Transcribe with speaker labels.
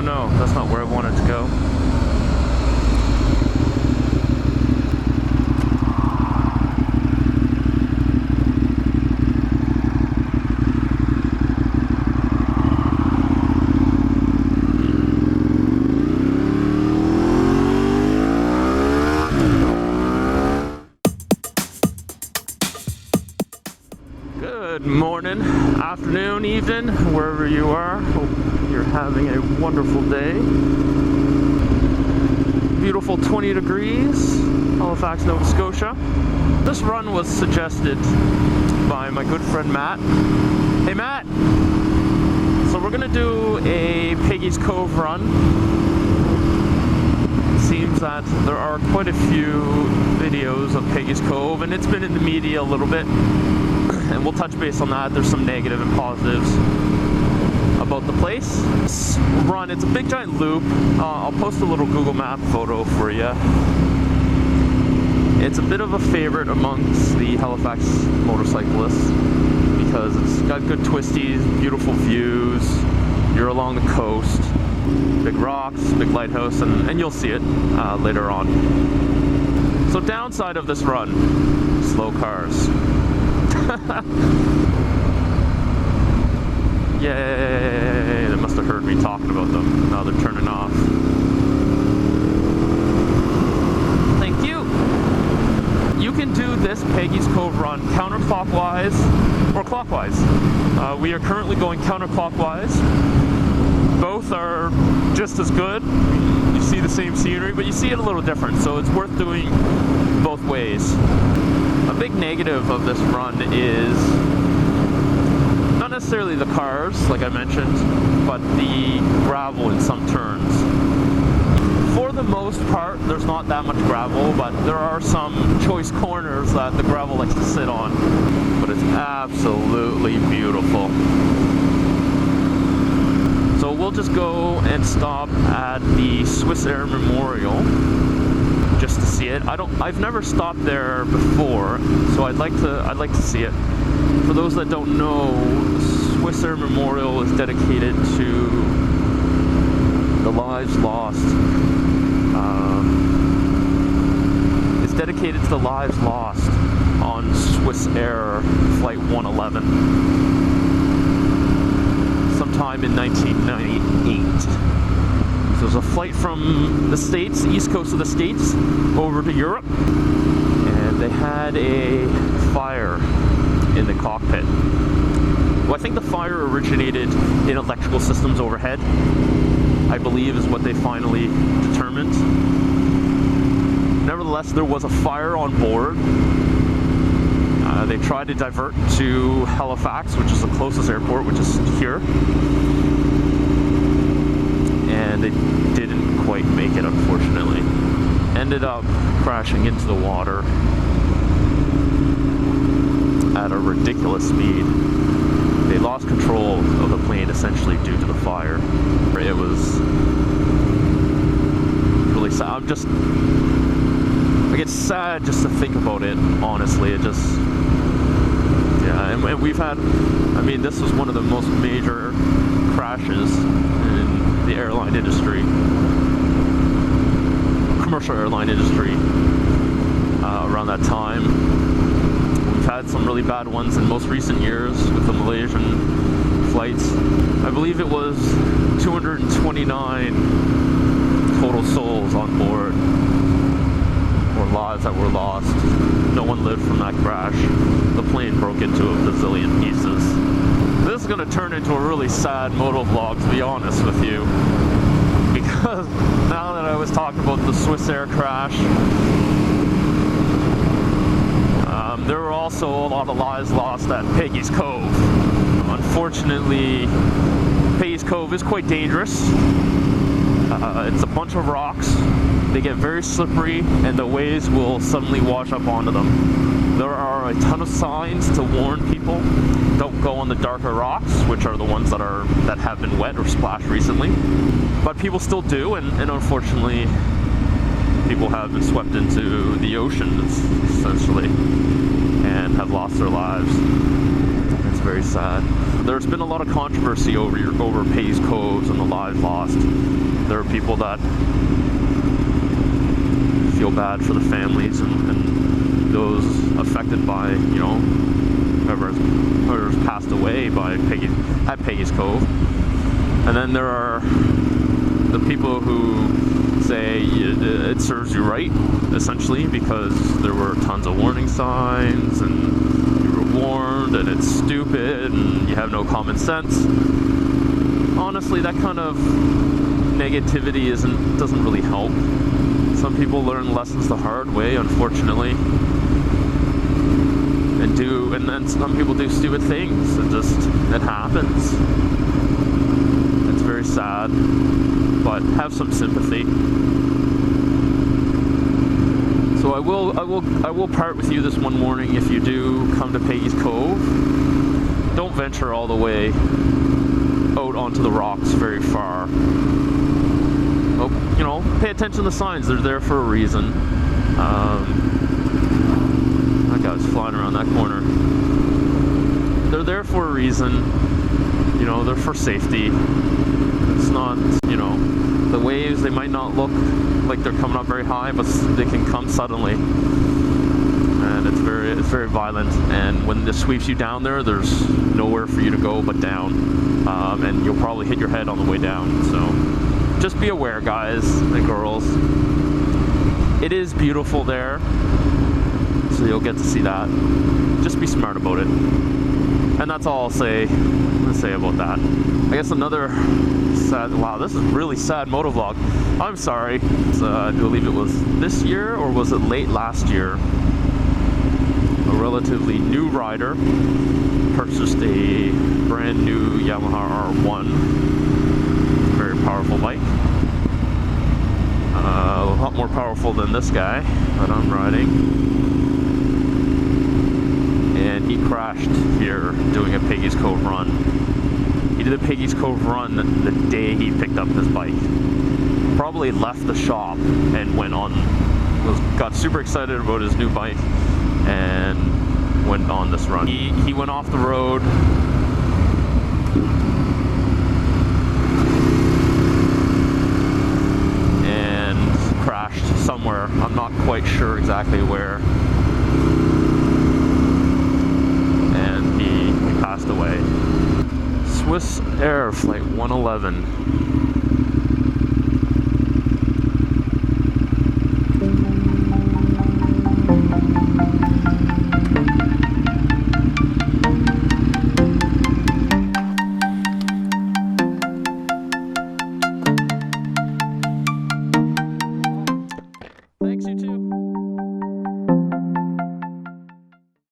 Speaker 1: no, that's not where I wanted to go. Good morning, afternoon, evening, wherever you are. Hope you're having a wonderful day. Beautiful 20 degrees, Halifax, Nova Scotia. This run was suggested by my good friend Matt. Hey Matt! So we're gonna do a Peggy's Cove run. It seems that there are quite a few videos of Peggy's Cove, and it's been in the media a little bit. And we'll touch base on that. There's some negative and positives about the place. This run, it's a big giant loop. I'll post a little Google Map photo for you. It's a bit of a favorite amongst the Halifax motorcyclists because it's got good twisties, beautiful views. You're along the coast, big rocks, big lighthouse, and you'll see it later on. So downside of this run, slow cars. Yay! They must have heard me talking about them. Now they're turning off. Thank you! You can do this Peggy's Cove run counterclockwise or clockwise. We are currently going counterclockwise. Both are just as good. You see the same scenery, but you see it a little different, so it's worth doing both ways. A big negative of this run is not necessarily the cars, like I mentioned, but the gravel in some turns. For the most part, there's not that much gravel, but there are some choice corners that the gravel likes to sit on. But it's absolutely beautiful. So we'll just go and stop at the SwissAir Memorial just to see it. I've never stopped there before, so I'd like to see it. For those that don't know, SwissAir Memorial is dedicated to the lives lost. It's dedicated to the lives lost on SwissAir Flight 111 sometime in 1998. So it was a flight from the States, east coast of the States, over to Europe, and they had a fire in the cockpit. Well, I think the fire originated in electrical systems overhead, I believe is what they finally determined. Nevertheless, there was a fire on board. They tried to divert to Halifax, which is the closest airport, which is here. And they didn't quite make it, unfortunately. Ended up crashing into the water at a ridiculous speed. They lost control of the plane essentially due to the fire. It was really sad. I get sad just to think about it, honestly. It just, yeah, and we've had, I mean, this was one of the most major crashes in the airline industry, commercial airline industry, around that time. We've had some really bad ones in most recent years with the Malaysian flights. I believe it was 229 total souls on board, or lives that were lost. No one lived from that crash. The plane broke into a bazillion pieces. This is going to turn into a really sad motovlog, to be honest with you, because now that I was talking about the SwissAir crash, there were also a lot of lives lost at Peggy's Cove. Unfortunately, Peggy's Cove is quite dangerous. It's a bunch of rocks. They get very slippery, and the waves will suddenly wash up onto them. There are a ton of signs to warn people, don't go on the darker rocks, which are the ones that have been wet or splashed recently. But people still do, and unfortunately, people have been swept into the ocean, essentially, and have lost their lives. It's very sad. There's been a lot of controversy over Peggy's Coves and the lives lost. there are people that feel bad for the families and those affected by, you know, whoever's passed away by at Peggy's Cove. And then there are the people who say it serves you right, essentially, because there were tons of warning signs and you were warned and it's stupid and you have no common sense. Honestly, that kind of negativity doesn't really help. Some people learn lessons the hard way, unfortunately, and then some people do stupid things. It happens. It's very sad, but have some sympathy. So I will part with you this one morning. If you do come to Peggy's Cove, don't venture all the way out onto the rocks very far. Oh, you know, pay attention to the signs. They're there for a reason. That guy's flying around that corner. They're there for a reason. You know, they're for safety. It's not, you know, the waves, they might not look like they're coming up very high, but they can come suddenly. And it's very violent. And when this sweeps you down there's nowhere for you to go but down. And you'll probably hit your head on the way down. So just be aware, guys and girls. It is beautiful there, so you'll get to see that. Just be smart about it. And that's all I'll say about that. I guess another sad, wow, this is really sad motovlog. I'm sorry. I believe it was this year, or was it late last year? A relatively new rider purchased a brand new Yamaha R1. Very powerful bike. A lot more powerful than this guy that I'm riding. And he crashed here doing a Peggy's Cove run. He did a Peggy's Cove run the day he picked up this bike. Probably left the shop and got super excited about his new bike and went on this run. He went off the road. Crashed somewhere. I'm not quite sure exactly where. And he passed away. SwissAir Flight 111.